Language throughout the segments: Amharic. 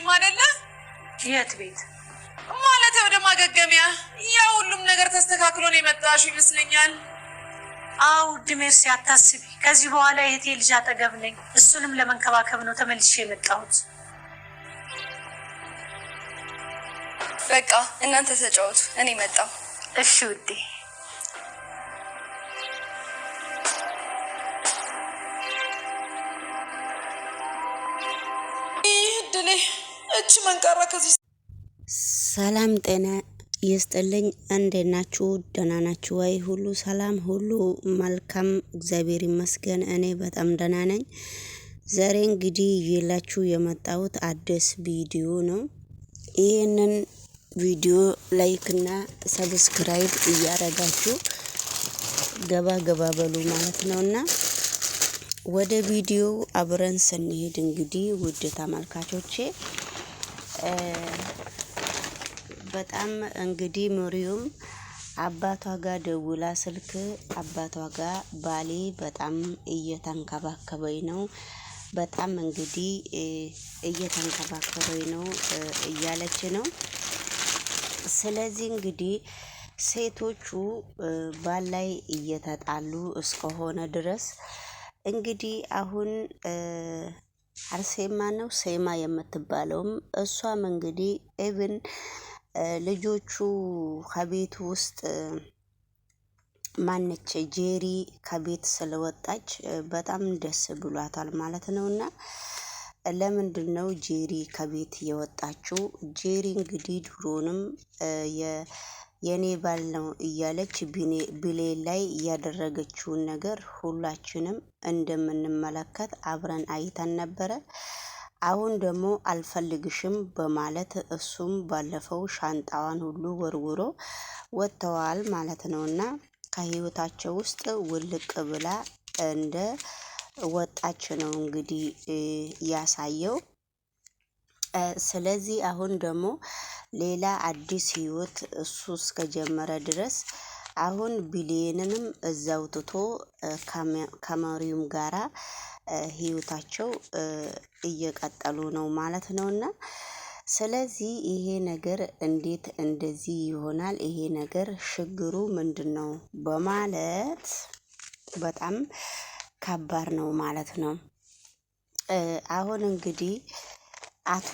አልመጣሽልኝም አይደለ? የት ቤት ማለት ወደ ማገገሚያ። ያ ሁሉም ነገር ተስተካክሎ ነው የመጣሽው ይመስለኛል። አው ድሜርሲ አታስቢ። ከዚህ በኋላ የቴ ልጅ አጠገብ ነኝ። እሱንም ለመንከባከብ ነው ተመልሼ የመጣሁት። በቃ እናንተ ተጫወቱ፣ እኔ መጣሁ። እሺ ውዴ። ይድኔ እቺ መንቀራ ከዚህ ሰላም ጤና ይስጥልኝ። እንዴት ናችሁ? ደህና ናችሁ ወይ? ሁሉ ሰላም፣ ሁሉ መልካም፣ እግዚአብሔር ይመስገን። እኔ በጣም ደህና ነኝ። ዛሬ እንግዲህ ይላችሁ የመጣሁት አዲስ ቪዲዮ ነው። ይህንን ቪዲዮ ላይክ እና ሰብስክራይብ እያደረጋችሁ ገባ ገባ በሉ ማለት ነውና ወደ ቪዲዮ አብረን ስንሄድ እንግዲህ ውድ ተመልካቾቼ በጣም እንግዲህ ኑሪውም አባቷ ጋር ደውላ ስልክ አባቷ ጋር ባሌ በጣም እየተንከባከበኝ ነው፣ በጣም እንግዲህ እየተንከባከበኝ ነው እያለች ነው። ስለዚህ እንግዲህ ሴቶቹ ባል ላይ እየተጣሉ እስከሆነ ድረስ እንግዲህ አሁን አርሴማ ነው ሴማ የምትባለውም እሷም እንግዲህ ኢቭን ልጆቹ ከቤት ውስጥ ማነች ጄሪ ከቤት ስለወጣች በጣም ደስ ብሏታል ማለት ነውና ለምንድነው ጄሪ ከቤት የወጣችው? ጄሪ እንግዲህ ድሮንም የኔ ባል ነው እያለች ብሌን ላይ ያደረገችውን ነገር ሁላችንም እንደምንመለከት አብረን አይተን ነበረ። አሁን ደግሞ አልፈልግሽም በማለት እሱም ባለፈው ሻንጣዋን ሁሉ ወርውሮ ወጥተዋል ማለት ነውና ከህይወታቸው ውስጥ ውልቅ ብላ እንደ ወጣች ነው እንግዲህ ያሳየው። ስለዚህ አሁን ደግሞ ሌላ አዲስ ህይወት እሱ እስከጀመረ ድረስ አሁን ብሌንንም እዛው ትቶ ከመሪውም ጋራ ህይወታቸው እየቀጠሉ ነው ማለት ነውና ስለዚህ ይሄ ነገር እንዴት እንደዚህ ይሆናል? ይሄ ነገር ችግሩ ምንድነው? በማለት በጣም ከባድ ነው ማለት ነው። አሁን እንግዲህ አቶ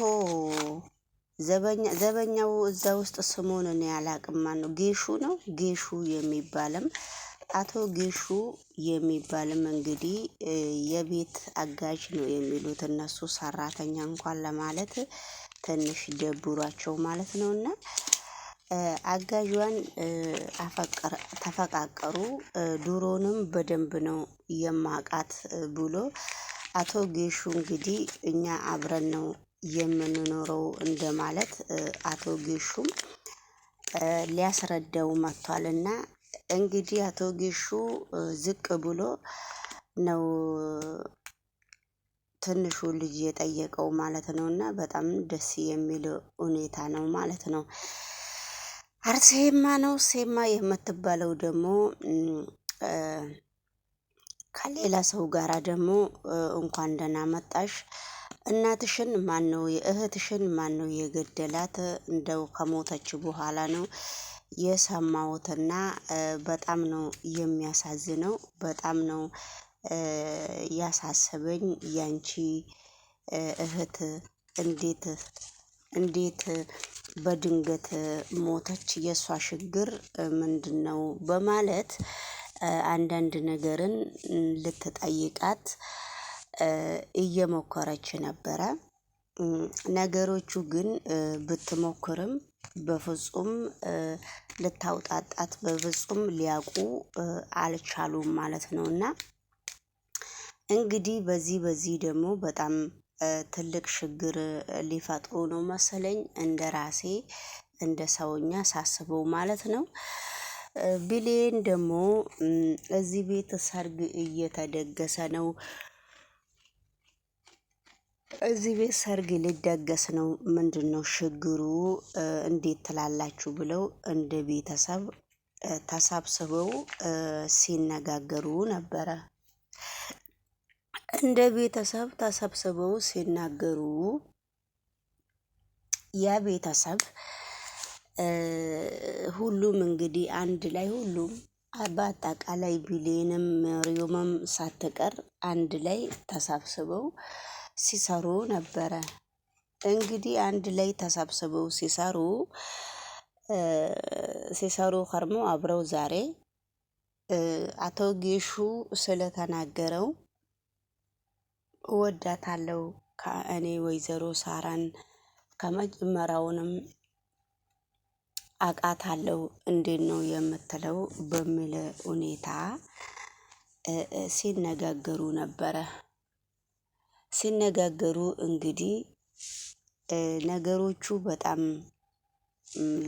ዘበኛው እዛ ውስጥ ስሙን እኔ አላቅም፣ ነው ጌሹ ነው ጌሹ የሚባልም አቶ ጌሹ የሚባልም እንግዲህ የቤት አጋዥ ነው የሚሉት እነሱ ሰራተኛ እንኳን ለማለት ትንሽ ደብሯቸው ማለት ነውና አጋዥዋን ተፈቃቀሩ። ድሮንም በደንብ ነው የማቃት ብሎ አቶ ጌሹ እንግዲህ እኛ አብረን ነው የምንኖረው እንደማለት አቶ ጌሹም ሊያስረዳው መጥቷልና እንግዲህ አቶ ጌሹ ዝቅ ብሎ ነው ትንሹ ልጅ የጠየቀው ማለት ነውና በጣም ደስ የሚል ሁኔታ ነው ማለት ነው። አርሴማ ነው ሴማ የምትባለው ደግሞ ከሌላ ሰው ጋራ ደግሞ እንኳን ደህና መጣሽ፣ እናትሽን ማን ነው የእህትሽን ማን ነው የገደላት? እንደው ከሞተች በኋላ ነው የሰማሁትና በጣም ነው የሚያሳዝነው። በጣም ነው ያሳሰበኝ። ያንቺ እህት እንዴት በድንገት ሞተች? የሷ ችግር ምንድነው? በማለት አንዳንድ ነገርን ልትጠይቃት እየሞከረች ነበረ። ነገሮቹ ግን ብትሞክርም በፍጹም ልታውጣጣት በፍጹም ሊያውቁ አልቻሉም ማለት ነውና እንግዲህ በዚህ ደግሞ በጣም ትልቅ ችግር ሊፈጥሩ ነው መሰለኝ፣ እንደ ራሴ እንደ ሰውኛ ሳስበው ማለት ነው። ብሌን ደግሞ እዚህ ቤት ሰርግ እየተደገሰ ነው፣ እዚህ ቤት ሰርግ ሊደገስ ነው፣ ምንድነው ችግሩ? እንዴት ትላላችሁ? ብለው እንደ ቤተሰብ ተሰብስበው ሲነጋገሩ ነበረ። እንደ ቤተሰብ ተሰብስበው ሲናገሩ ያ ቤተሰብ ሁሉም እንግዲህ አንድ ላይ ሁሉም በአጠቃላይ ቢሌንም መሪዮምም ሳትቀር አንድ ላይ ተሰብስበው ሲሰሩ ነበረ። እንግዲህ አንድ ላይ ተሰብስበው ሲሰሩ ከርሞ አብረው ዛሬ አቶ ጌሹ ስለተናገረው እወዳታለሁ ከእኔ ወይዘሮ ሳራን ከመጀመሪያውንም አቃታለሁ እንዴት ነው የምትለው በሚል ሁኔታ ሲነጋገሩ ነበረ። ሲነጋገሩ እንግዲህ ነገሮቹ በጣም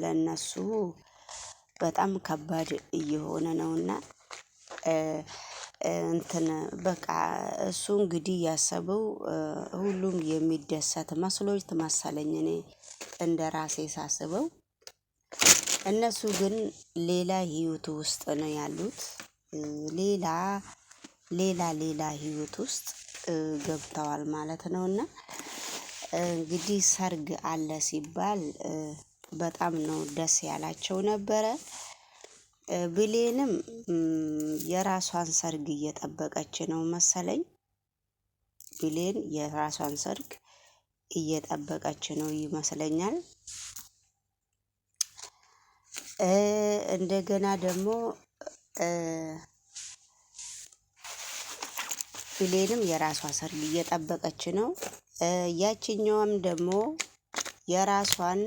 ለነሱ በጣም ከባድ እየሆነ ነውና እንትን በቃ እሱ እንግዲህ ያሰበው ሁሉም የሚደሰት መስሎኝ መሰለኝ እኔ እንደራሴ ሳስበው። እነሱ ግን ሌላ ህይወት ውስጥ ነው ያሉት። ሌላ ሌላ ህይወት ውስጥ ገብተዋል ማለት ነውና እንግዲህ ሰርግ አለ ሲባል በጣም ነው ደስ ያላቸው ነበረ። ብሌንም የራሷን ሰርግ እየጠበቀች ነው መሰለኝ። ብሌን የራሷን ሰርግ እየጠበቀች ነው ይመስለኛል። እንደገና ደግሞ ብሌንም የራሷ ሰርግ እየጠበቀች ነው። ያችኛዋም ደግሞ የራሷን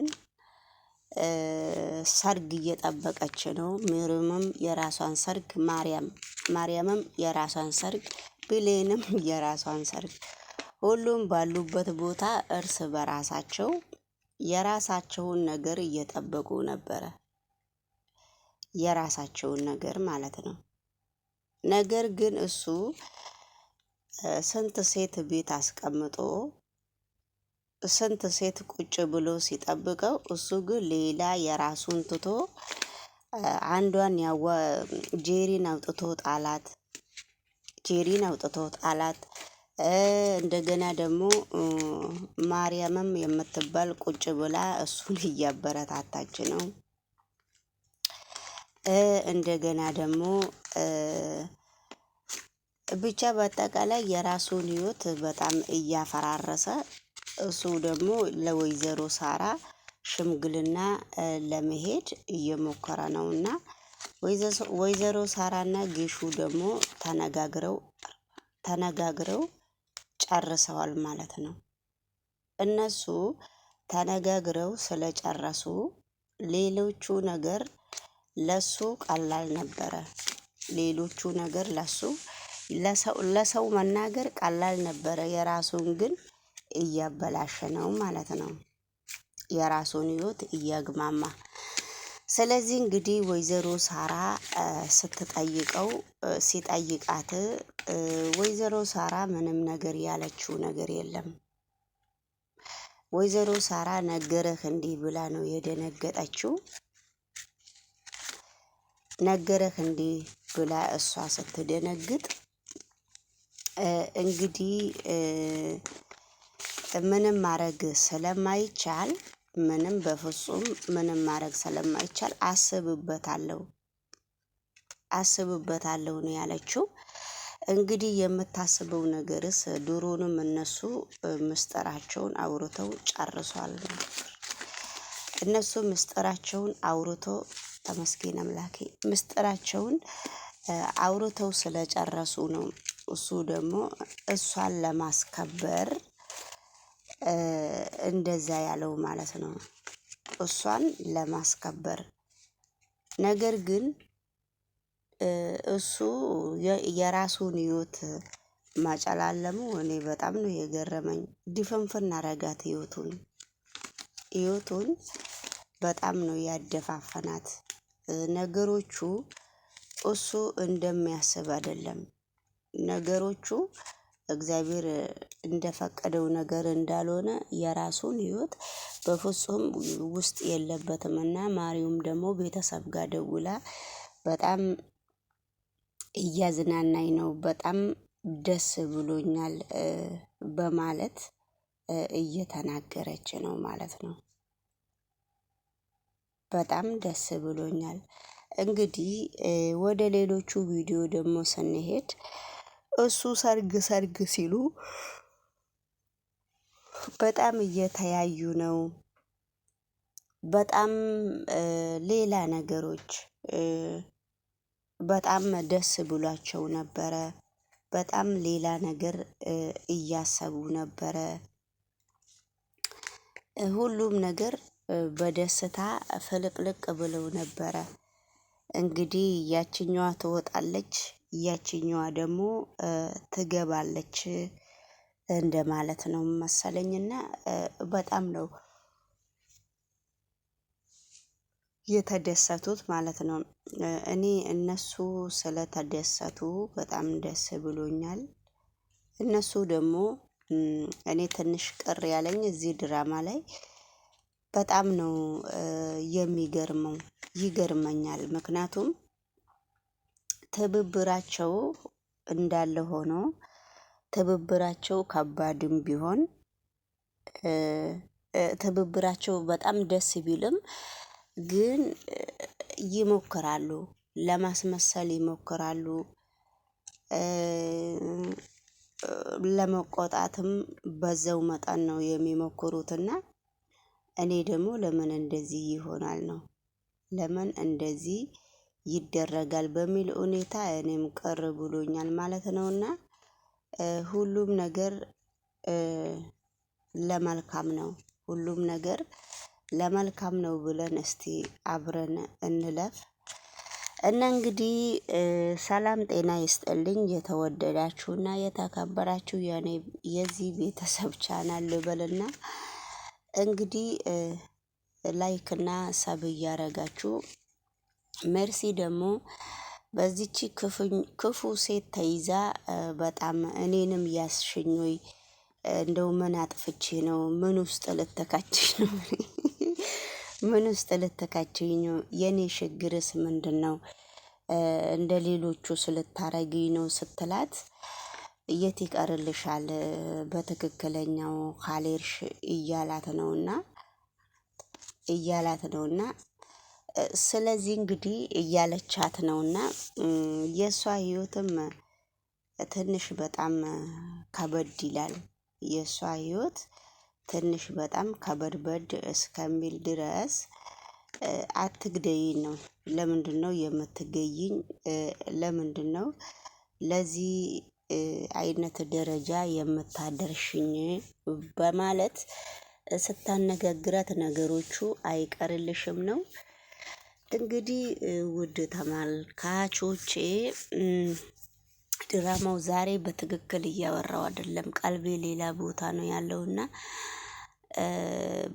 ሰርግ እየጠበቀች ነው። ምሩምም የራሷን ሰርግ፣ ማርያምም የራሷን ሰርግ፣ ብሌንም የራሷን ሰርግ፣ ሁሉም ባሉበት ቦታ እርስ በራሳቸው የራሳቸውን ነገር እየጠበቁ ነበረ። የራሳቸውን ነገር ማለት ነው። ነገር ግን እሱ ስንት ሴት ቤት አስቀምጦ ስንት ሴት ቁጭ ብሎ ሲጠብቀው እሱ ግን ሌላ የራሱን ትቶ አንዷን ጄሪን አውጥቶ ጣላት። እንደገና ደግሞ ማርያምም የምትባል ቁጭ ብላ እሱን እያበረታታች ነው። እንደገና ደግሞ ብቻ በአጠቃላይ የራሱን ህይወት በጣም እያፈራረሰ እሱ ደግሞ ለወይዘሮ ሳራ ሽምግልና ለመሄድ እየሞከረ ነውና ወይዘሮ ሳራና ጌሹ ደግሞ ተነጋግረው ጨርሰዋል ማለት ነው። እነሱ ተነጋግረው ስለጨረሱ ሌሎቹ ነገር ለሱ ቀላል ነበረ። ሌሎቹ ነገር ለሰው መናገር ቀላል ነበረ። የራሱን ግን እያበላሸ ነው ማለት ነው። የራሱን ህይወት እያግማማ። ስለዚህ እንግዲህ ወይዘሮ ሳራ ሲጠይቃት ወይዘሮ ሳራ ምንም ነገር ያለችው ነገር የለም። ወይዘሮ ሳራ ነገረህ እንዲህ ብላ ነው የደነገጠችው። ነገረህ እንዲህ ብላ እሷ ስትደነግጥ እንግዲህ ምንም ማድረግ ስለማይቻል በፍጹም ምንም ማድረግ ስለማይቻል አስብበታለሁ ነው ያለችው። እንግዲህ የምታስበው ነገርስ ድሮንም እነሱ ምስጢራቸውን አውርተው ጨርሷል። እነሱ ምስጢራቸውን አውርቶ ተመስገን አምላኬ ምስጢራቸውን አውርተው ስለጨረሱ ነው። እሱ ደግሞ እሷን ለማስከበር እንደዛ ያለው ማለት ነው። እሷን ለማስከበር ነገር ግን እሱ የራሱን ህይወት ማጨላለሙ እኔ በጣም ነው የገረመኝ። ድፍንፍን አረጋት ህይወቱን በጣም ነው ያደፋፈናት። ነገሮቹ እሱ እንደሚያስብ አይደለም። ነገሮቹ እግዚአብሔር እንደፈቀደው ነገር እንዳልሆነ የራሱን ህይወት በፍጹም ውስጥ የለበትምና ማሪውም ደግሞ ቤተሰብ ጋር ደውላ በጣም እያዝናናኝ ነው፣ በጣም ደስ ብሎኛል በማለት እየተናገረች ነው ማለት ነው። በጣም ደስ ብሎኛል። እንግዲህ ወደ ሌሎቹ ቪዲዮ ደግሞ ስንሄድ እሱ ሰርግ ሲሉ በጣም እየተያዩ ነው። በጣም ሌላ ነገሮች በጣም ደስ ብሏቸው ነበረ። በጣም ሌላ ነገር እያሰቡ ነበረ። ሁሉም ነገር በደስታ ፍልቅልቅ ብለው ነበረ። እንግዲህ ያችኛዋ ትወጣለች፣ ያችኛዋ ደግሞ ትገባለች እንደማለት ነው መሰለኝና በጣም ነው የተደሰቱት ማለት ነው። እኔ እነሱ ስለተደሰቱ በጣም ደስ ብሎኛል። እነሱ ደግሞ እኔ ትንሽ ቅር ያለኝ እዚህ ድራማ ላይ በጣም ነው የሚገርመው፣ ይገርመኛል። ምክንያቱም ትብብራቸው እንዳለ ሆኖ ትብብራቸው ከባድም ቢሆን ትብብራቸው በጣም ደስ ቢልም ግን ይሞክራሉ፣ ለማስመሰል ይሞክራሉ። ለመቆጣትም በዛው መጠን ነው የሚሞክሩትና እኔ ደግሞ ለምን እንደዚህ ይሆናል ነው፣ ለምን እንደዚህ ይደረጋል በሚል ሁኔታ እኔም ቅር ብሎኛል ማለት ነውና ሁሉም ነገር ለመልካም ነው፣ ሁሉም ነገር ለመልካም ነው ብለን እስቲ አብረን እንለፍ። እና እንግዲህ ሰላም ጤና ይስጥልኝ የተወደዳችሁና የተከበራችሁ የዚህ ቤተሰብ ቻናል ልበልና እንግዲህ ላይክ እና ሰብ እያረጋችሁ ሜርሲ ደግሞ በዚች ክፉ ሴት ተይዛ በጣም እኔንም ያስሽኝ ወይ እንደው ምን አጥፍቼ ነው? ምን ውስጥ ልተካችኝ ነው? ምን ውስጥ ልተካችኝ ነው? የኔ ችግርስ ምንድነው? እንደ ሌሎቹ ስልታረጊኝ ነው ስትላት የት ይቀርልሻል በትክክለኛው ካልሄድሽ እያላት ነውና ስለዚህ እንግዲህ እያለቻት ነውና የእሷ ህይወትም ትንሽ በጣም ከበድ ይላል። የእሷ ህይወት ትንሽ በጣም ከበድበድ እስከሚል ድረስ አትግደይኝ ነው። ለምንድነው የምትገይኝ? ለምንድነው ለዚህ አይነት ደረጃ የምታደርሽኝ? በማለት ስታነጋግራት ነገሮቹ አይቀርልሽም ነው። እንግዲህ ውድ ተመልካቾቼ ድራማው ዛሬ በትክክል እያወራው አይደለም፣ ቀልቤ ሌላ ቦታ ነው ያለውና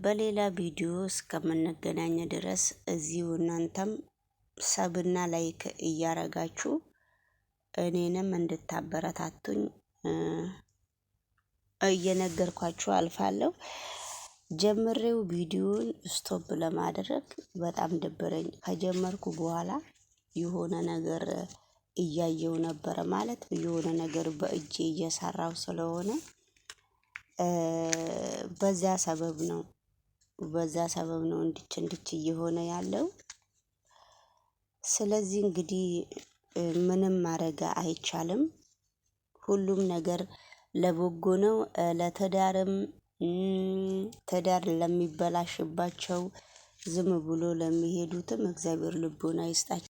በሌላ ቪዲዮ እስከምንገናኝ ድረስ እዚሁ እናንተም ሰብና ላይክ እያረጋችሁ እኔንም እንድታበረታቱኝ እየነገርኳችሁ አልፋለሁ። ጀምሬው ቪዲዮን ስቶፕ ለማድረግ በጣም ደበረኝ። ከጀመርኩ በኋላ የሆነ ነገር እያየው ነበረ፣ ማለት የሆነ ነገር በእጄ እየሰራው ስለሆነ በዛ ሰበብ ነው እንድች እየሆነ ያለው። ስለዚህ እንግዲህ ምንም ማድረግ አይቻልም። ሁሉም ነገር ለበጎ ነው። ለትዳርም ትዳር ለሚበላሽባቸው ዝም ብሎ ለሚሄዱትም እግዚአብሔር ልቦና ይስጣቸው።